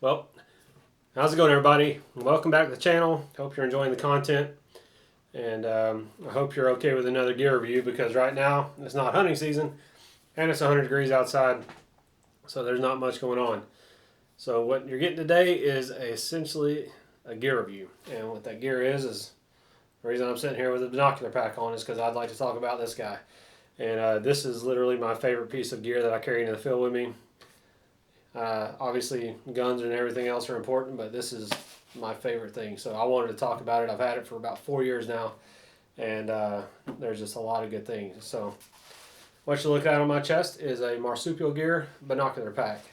Well, how's it going, everybody? Welcome back to the channel. Hope you're enjoying the content, and I hope you're okay with another gear review, because right now it's not hunting season and it's 100 degrees outside, so there's not much going on. So what you're getting today is essentially a gear review, and what that gear is the reason I'm sitting here with a binocular pack on is because I'd like to talk about this guy. And this is literally my favorite piece of gear that I carry into the field with me. Obviously guns and everything else are important, but this is my favorite thing, so I wanted to talk about it. I've had it for about 4 years now, and there's just a lot of good things. So what you look at on my chest is a Marsupial gear binocular pack.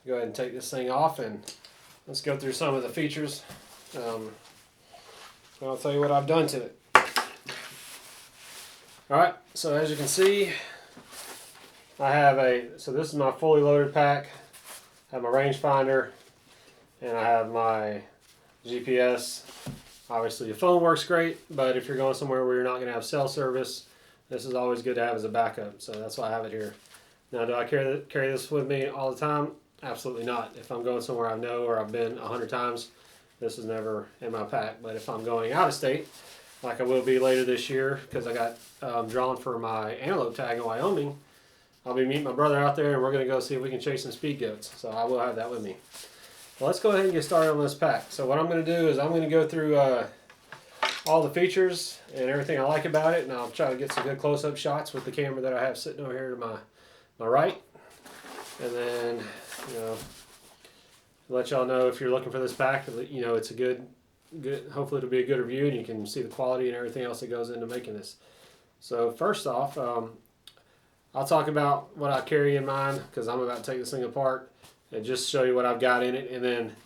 Go ahead and take this thing off and let's go through some of the features. I'll tell you what I've done to it. Alright, so as you can see, I have so this is my fully loaded pack. I have my rangefinder, and I have my GPS. Obviously, your phone works great, but if you're going somewhere where you're not going to have cell service, this is always good to have as a backup. So that's why I have it here. Now, do I carry this with me all the time? Absolutely not. If I'm going somewhere I know or I've been 100 times, this is never in my pack. But if I'm going out of state, like I will be later this year, because I got drawn for my antelope tag in Wyoming, I'll be meeting my brother out there, and we're going to go see if we can chase some speed goats. So I will have that with me. Well, let's go ahead and get started on this pack. So what I'm going to do is I'm going to go through all the features and everything I like about it, and I'll try to get some good close-up shots with the camera that I have sitting over here to my right. And then, let y'all know if you're looking for this pack, it's a good, hopefully it'll be a good review, and you can see the quality and everything else that goes into making this. So first off, I'll talk about what I carry in mine, because I'm about to take this thing apart and just show you what I've got in it. And then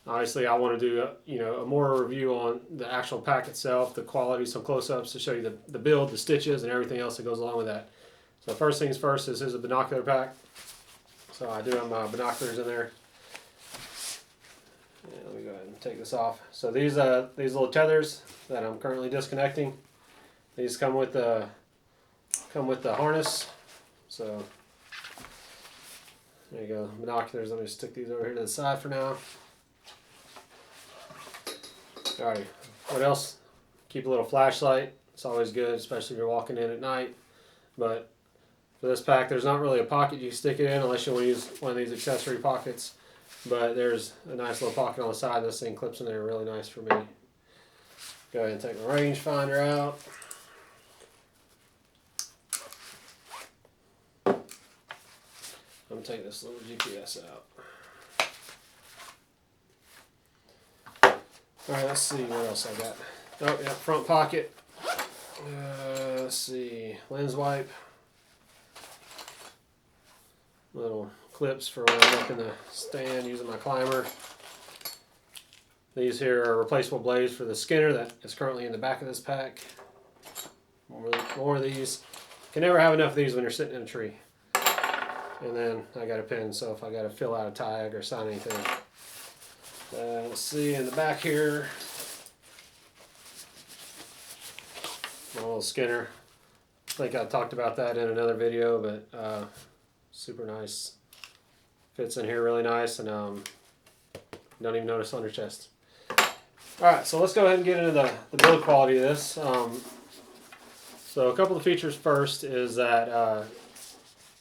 obviously I want to do a more review on the actual pack itself, the quality, some close-ups to show you the build, the stitches, and everything else that goes along with that. So first things first, this is a binocular pack. So I do have my binoculars in there. And let me go ahead and take this off. So these little tethers that I'm currently disconnecting, these come with the harness. So there you go, binoculars. Let me stick these over here to the side for now. Alrighty, what else? Keep a little flashlight. It's always good, especially if you're walking in at night. But for this pack, there's not really a pocket you can stick it in unless you want to use one of these accessory pockets. But there's a nice little pocket on the side. This thing clips in there really nice for me. Go ahead and take my rangefinder out. I'm going to take this little GPS out. Alright, let's see what else I got. Oh, yeah, front pocket. Let's see, lens wipe. Little clips for when I'm up in the stand using my climber. These here are replaceable blades for the skinner that is currently in the back of this pack. More of these. Can never have enough of these when you're sitting in a tree. And then I got a pin, so if I got to fill out a tag or sign anything. Let's see in the back here, my little skinner. I think I talked about that in another video, but super nice. Fits in here really nice, and don't even notice on your chest. Alright, so let's go ahead and get into the build quality of this. So a couple of features first is that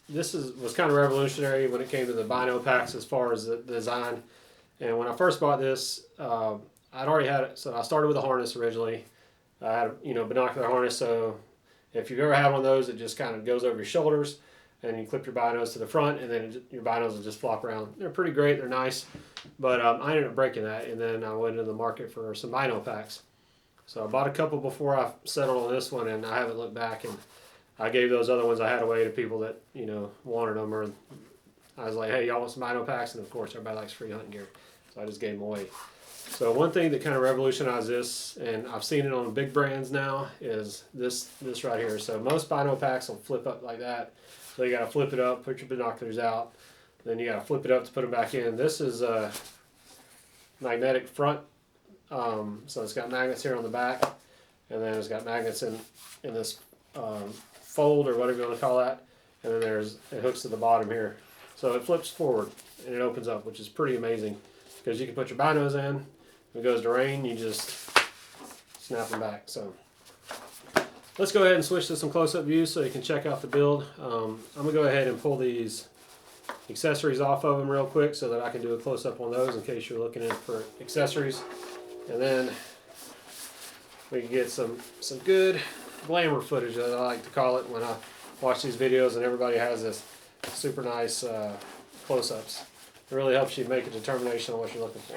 this was kind of revolutionary when it came to the bino packs as far as the design. And when I first bought this, I'd already had it. So I started with a harness originally. I had a binocular harness. So if you've ever had one of those, it just kind of goes over your shoulders, and you clip your binos to the front, and then your binos will just flop around. They're pretty great. They're nice. But I ended up breaking that, and then I went into the market for some bino packs. So I bought a couple before I settled on this one, and I haven't looked back. And I gave those other ones I had away to people that, wanted them, or I was like, hey, y'all want some bino packs? And of course, everybody likes free hunting gear. So I just gave them away. So one thing that kind of revolutionized this, and I've seen it on big brands now, is this right here. So most bino packs will flip up like that. So you got to flip it up, put your binoculars out, then you got to flip it up to put them back in. This is a magnetic front. So it's got magnets here on the back, and then it's got magnets in this fold, or whatever you want to call that, and then it hooks to the bottom here. So it flips forward and it opens up, which is pretty amazing. because you can put your binos in. If it goes to rain, you just snap them back. So let's go ahead and switch to some close-up views so you can check out the build. I'm gonna go ahead and pull these accessories off of them real quick so that I can do a close-up on those in case you're looking in for accessories, and then we can get some good glamour footage, as I like to call it, when I watch these videos and everybody has this super nice close-ups. It really helps you make a determination on what you're looking for.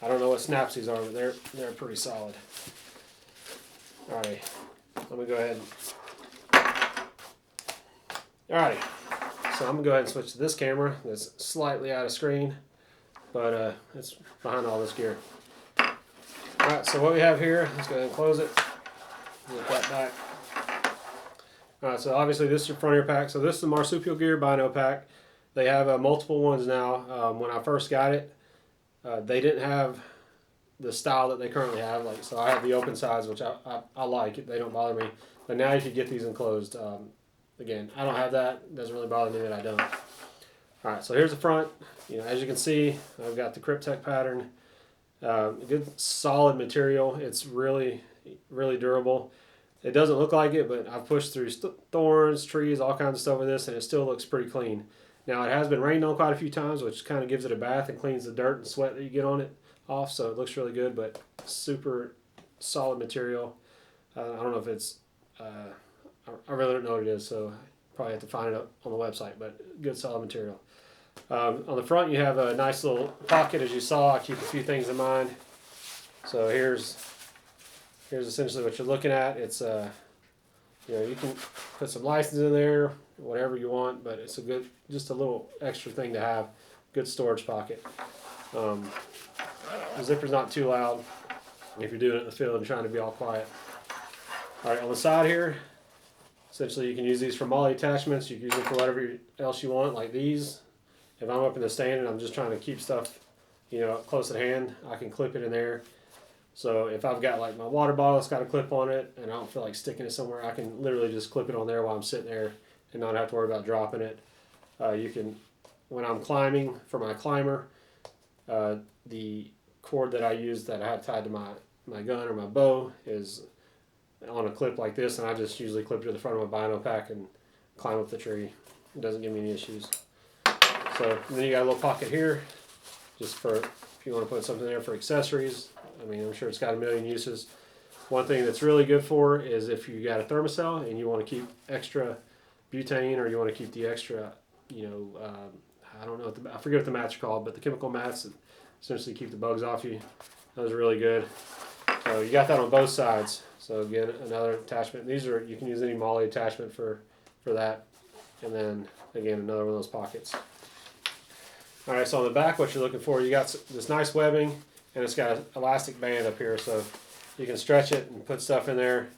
I don't know what snaps these are, but they're pretty solid. Alrighty, let me go ahead. Alrighty, so I'm gonna go ahead and switch to this camera that's slightly out of screen, but it's behind all this gear. Alright, so what we have here, let's go ahead and close it. Get that back. Alright, so obviously this is your front ear pack. So this is the Marsupial Gear Bino pack. They have multiple ones now. When I first got it, they didn't have the style that they currently have. Like, so I have the open sides, which I like it. They don't bother me. But now you can get these enclosed. Again, I don't have that. It doesn't really bother me that I don't. Alright, so here's the front. You know, as you can see, I've got the Cryptek pattern. Good solid material. It's really durable. It doesn't look like it, but I've pushed through thorns, trees, all kinds of stuff with this, and it still looks pretty clean. Now, it has been rained on quite a few times, which kind of gives it a bath and cleans the dirt and sweat that you get on it off, so it looks really good, but super solid material. I don't know if it's, I really don't know what it is, so probably have to find it up on the website, but good solid material. On the front, you have a nice little pocket, as you saw. I keep a few things in mind. So here's essentially what you're looking at. It's you know, you can put some license in there, whatever you want, but it's just a little extra thing to have. Good storage pocket. The zipper's not too loud if you're doing it in the field and trying to be all quiet. All right, on the side here, essentially you can use these for MOLLE attachments. You can use them for whatever else you want, like these. If I'm up in the stand and I'm just trying to keep stuff, you know, close at hand, I can clip it in there. So if I've got like my water bottle that's got a clip on it and I don't feel like sticking it somewhere, I can literally just clip it on there while I'm sitting there and not have to worry about dropping it. You can, when I'm climbing for my climber, the cord that I use that I have tied to my gun or my bow is on a clip like this, and I just usually clip it to the front of my bino pack and climb up the tree. It doesn't give me any issues. So then you got a little pocket here, just for if you want to put something there for accessories. I mean, I'm sure it's got a million uses. One thing that's really good for is if you got a thermocell and you want to keep extra butane, or you want to keep the extra, you know, I don't know, I forget what the mats are called, but the chemical mats that essentially keep the bugs off you. Those are really good. So you got that on both sides. So again, another attachment. These are, you can use any MOLLE attachment for that. And then again, another one of those pockets. All right, so on the back, what you're looking for, you got this nice webbing, and it's got an elastic band up here, so you can stretch it and put stuff in there.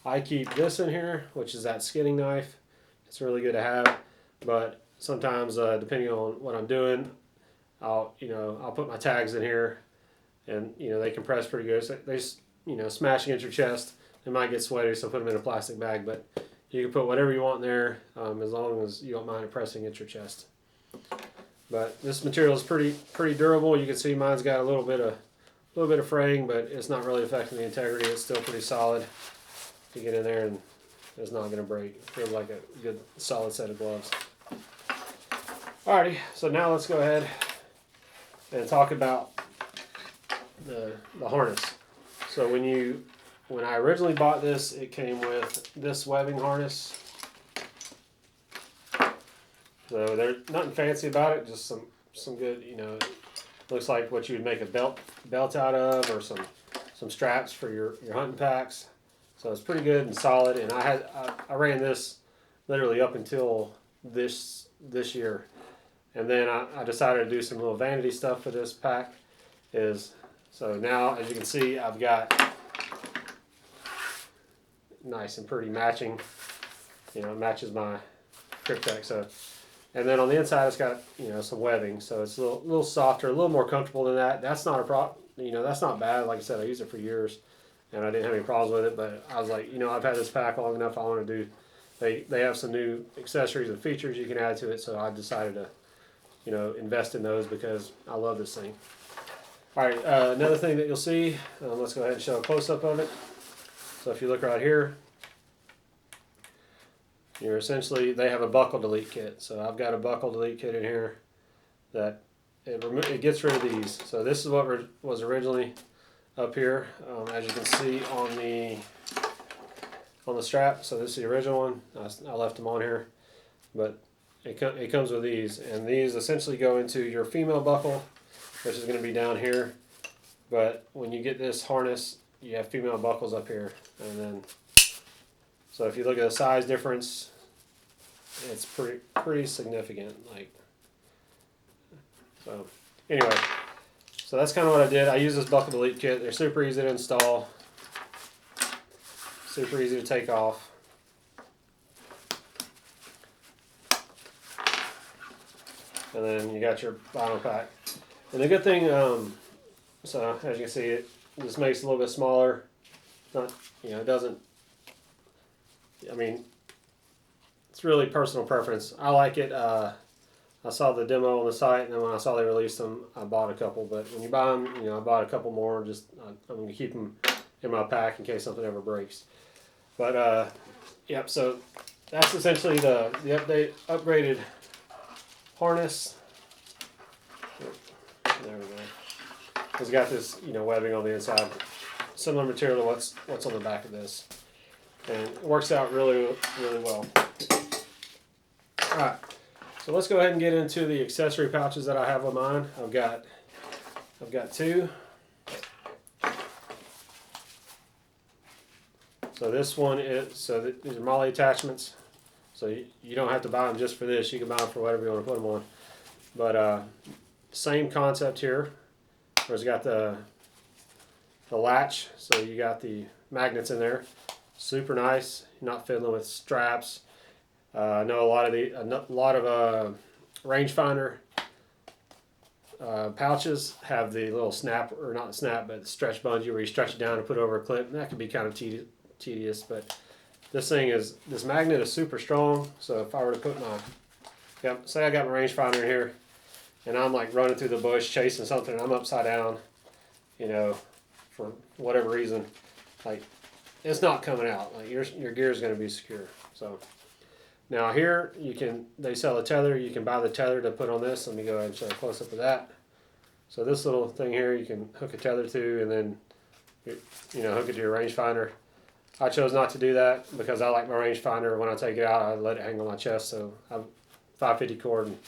I keep this in here, which is that skinning knife. It's really good to have, but sometimes, depending on what I'm doing, I'll put my tags in here, and you know, they compress pretty good. So they just, you know, smash against your chest. They might get sweaty, so put them in a plastic bag. But you can put whatever you want in there, as long as you don't mind it pressing against your chest. But this material is pretty durable. You can see mine's got a little bit of fraying, but it's not really affecting the integrity. It's still pretty solid. You get in there and it's not going to break. It feels like a good solid set of gloves. Alrighty, so now let's go ahead and talk about the harness. So when I originally bought this, it came with this webbing harness. So there's nothing fancy about it, just some good, you know, looks like what you would make a belt out of, or some straps for your hunting packs. So it's pretty good and solid, and I ran this literally up until this year. And then I decided to do some little vanity stuff for this pack. So now, as you can see, I've got nice and pretty matching, you know, it matches my Cryptek. So, and then on the inside, it's got, you know, some webbing, so it's a little softer, a little more comfortable than that. That's not a problem, you know, that's not bad. Like I said, I used it for years, and I didn't have any problems with it. But I was like, you know, I've had this pack long enough. I want to do they have some new accessories and features you can add to it. So I decided to, you know, invest in those because I love this thing. All right, another thing that you'll see. Let's go ahead and show a close up of it. So if you look right here, you're essentially, they have a buckle delete kit. So I've got a buckle delete kit in here that it gets rid of these. So this is what was originally up here, as you can see on the strap. So this is the original one. I left them on here, but it comes with these, and these essentially go into your female buckle, which is going to be down here. But when you get this harness, you have female buckles up here, and then so if you look at the size difference, it's pretty significant. Like, so anyway, so that's kind of what I did. I use this buckle delete kit. They're super easy to install, super easy to take off. And then you got your vinyl pack. And the good thing, so as you can see, it just makes it a little bit smaller. Not, you know, it doesn't, I mean, it's really personal preference. I like it. I saw the demo on the site, and then when I saw they released them, I bought a couple. But when you buy them, you know, I bought a couple more. Just I'm going to keep them in my pack in case something ever breaks. But yep. So that's essentially the upgraded harness. There we go. It's got this, you know, webbing on the inside, similar material to what's on the back of this, and it works out really well. All right. So let's go ahead and get into the accessory pouches that I have on mine. I've got two. So this one is, these are MOLLE attachments. So you don't have to buy them just for this. You can buy them for whatever you want to put them on. But same concept here. Where it's got the latch. So you got the magnets in there. Super nice. You're not fiddling with straps. I know a lot of rangefinder pouches have the little snap, or not snap, but stretch bungee where you stretch it down and put it over a clip. And that can be kind of tedious, but this magnet is super strong. So if I were to put say I got my rangefinder in here, and I'm like running through the bush chasing something, and I'm upside down, you know, for whatever reason, like, it's not coming out. Like, your gear is going to be secure. So now here they sell a tether. You can buy the tether to put on this. Let me go ahead and show a close up of that. So this little thing here, you can hook a tether to, and then you know, hook it to your rangefinder. I chose not to do that because I like my rangefinder. When I take it out, I let it hang on my chest. So I'm 550 cord and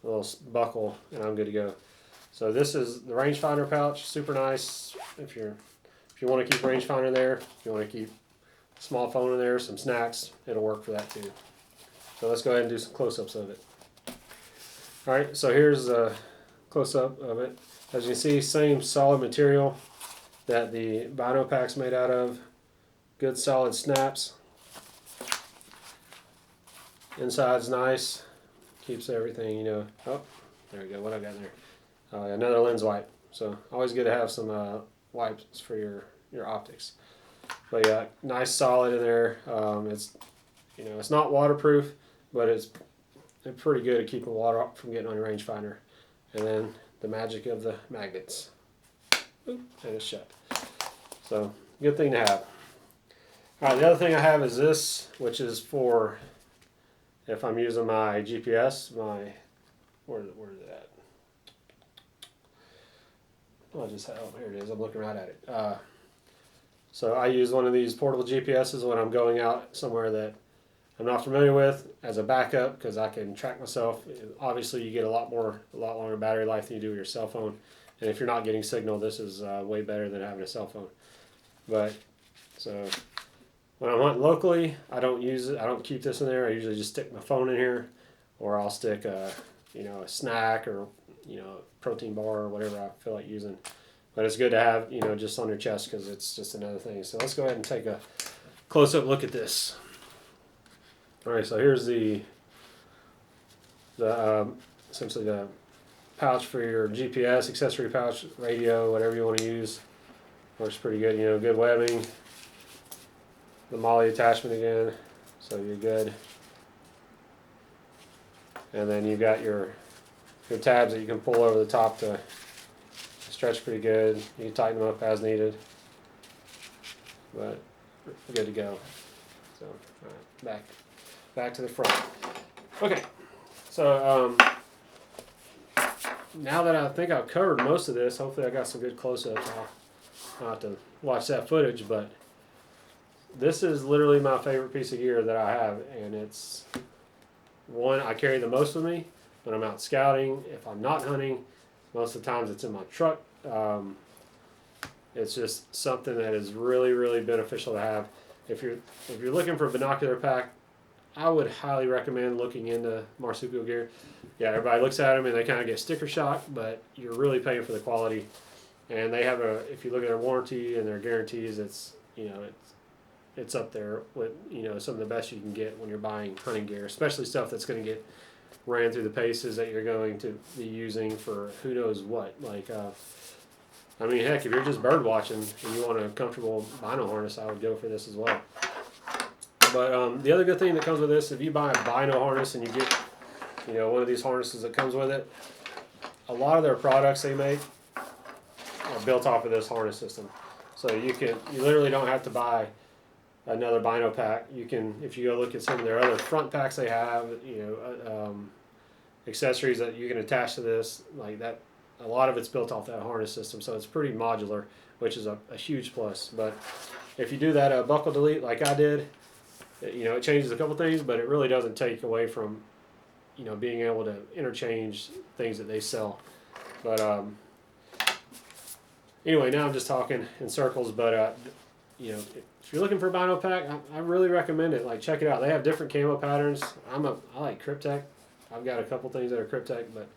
a little buckle, and I'm good to go. So this is the rangefinder pouch. Super nice if you want to keep rangefinder there. If you want to keep a small phone in there, some snacks, it'll work for that too. So let's go ahead and do some close-ups of it. All right, so here's a close-up of it. As you can see, same solid material that the Bino pack's made out of. Good solid snaps. Inside's nice. Keeps everything, you know. Oh, there we go. What I got in there? Another lens wipe. So always good to have some wipes for your optics. But yeah, nice solid in there. It's, you know, it's not waterproof, but it's pretty good at keeping water from getting on your rangefinder. And then the magic of the magnets. Oop, and it's shut. So good thing to have. All right, the other thing I have is this, which is for if I'm using my GPS, where is it at? Oh, here it is. I'm looking right at it. So I use one of these portable GPSs when I'm going out somewhere that I'm not familiar with as a backup, because I can track myself. Obviously, you get a lot longer battery life than you do with your cell phone. And if you're not getting signal, this is way better than having a cell phone. But so when I'm hunting locally, I don't use it. I don't keep this in there. I usually just stick my phone in here, or I'll stick a snack, or protein bar, or whatever I feel like using. But it's good to have, just on your chest, because it's just another thing. So let's go ahead and take a close-up look at this. All right, so here's the essentially the pouch for your GPS, accessory pouch, radio, whatever you want to use. Works pretty good, good webbing. The MOLLE attachment again. so you're good. And then you've got your tabs that you can pull over the top to stretch pretty good. You can tighten them up as needed, but good to go. So all right, back to the front. Okay, so now that I think I've covered most of this, hopefully I got some good close-ups. I'll have to watch that footage, but this is literally my favorite piece of gear that I have, and it's one I carry the most with me when I'm out scouting. If I'm not hunting, most of the times it's in my truck. It's just something that is really, really beneficial to have. If you're looking for a binocular pack, I would highly recommend looking into Marsupial gear. Yeah, everybody looks at them and they kind of get sticker shock, but you're really paying for the quality. And they have if you look at their warranty and their guarantees, it's it's up there with some of the best you can get when you're buying hunting gear, especially stuff that's going to get ran through the paces that you're going to be using for who knows what. Like, I mean, heck, if you're just bird watching and you want a comfortable bino harness, I would go for this as well. But the other good thing that comes with this, if you buy a bino harness and you get one of these harnesses that comes with it, a lot of their products they make are built off of this harness system. So you literally don't have to buy another bino pack. You can, if you go look at some of their other front packs they have, accessories that you can attach to this, like that, a lot of it's built off that harness system, so it's pretty modular, which is a huge plus. But if you do that buckle delete like I did, it changes a couple things, but it really doesn't take away from being able to interchange things that they sell. But anyway, now I'm just talking in circles, but if you're looking for a bino pack, I really recommend it. Like, check it out. They have different camo patterns. I like Cryptek. I've got a couple things that are Cryptek, but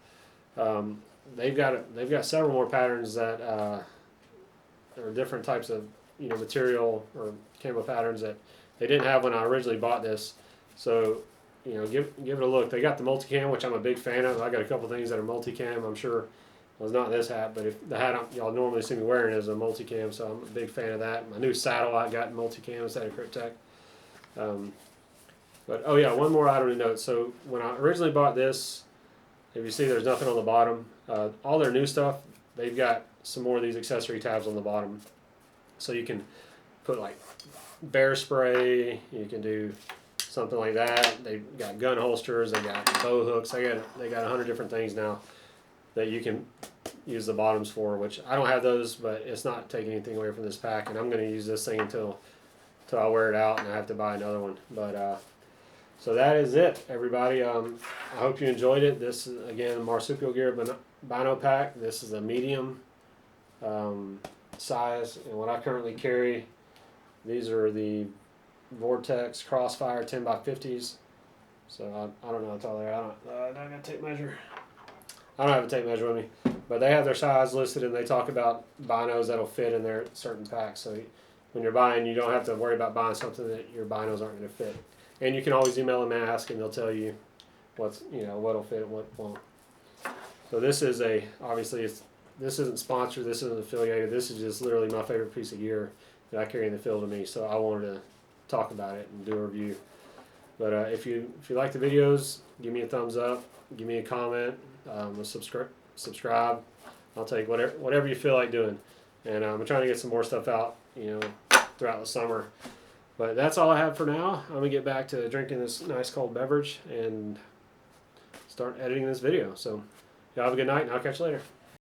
they've got several more patterns that are different types of material or camo patterns that they didn't have when I originally bought this. So give it a look. They got the multicam, which I'm a big fan of. I got a couple things that are multicam. I'm sure well, it's not this hat, but if the hat y'all normally see me wearing is a multicam, so I'm a big fan of that. My new saddle I got multicam instead of Cryptek. But oh yeah, one more item to note. So when I originally bought this, if you see there's nothing on the bottom, all their new stuff, they've got some more of these accessory tabs on the bottom. So you can put like bear spray, you can do something like that. They've got gun holsters, they got bow hooks, they got 100 different things now that you can use the bottoms for, which I don't have those, but it's not taking anything away from this pack, and I'm going to use this thing until I wear it out and I have to buy another one. But so that is it, everybody. I hope you enjoyed it. This is, again, Marsupial Gear Bino Pack. This is a medium size, and what I currently carry, these are the Vortex Crossfire 10x50s. So I don't know how tall they are. I got a tape measure. I don't have a tape measure with me, but they have their size listed, and they talk about binos that'll fit in their certain packs. So when you're buying, you don't have to worry about buying something that your binos aren't going to fit. And you can always email them and ask, and they'll tell you what'll fit and what won't. So this is obviously this isn't sponsored, this isn't affiliated. This is just literally my favorite piece of gear that I carry in the field with me. So I wanted to talk about it and do a review. But if you like the videos, give me a thumbs up, give me a comment. Subscribe. I'll take whatever you feel like doing, and I'm trying to get some more stuff out throughout the summer. But that's all I have for now. I'm gonna get back to drinking this nice cold beverage and start editing this video. So y'all have a good night, and I'll catch you later.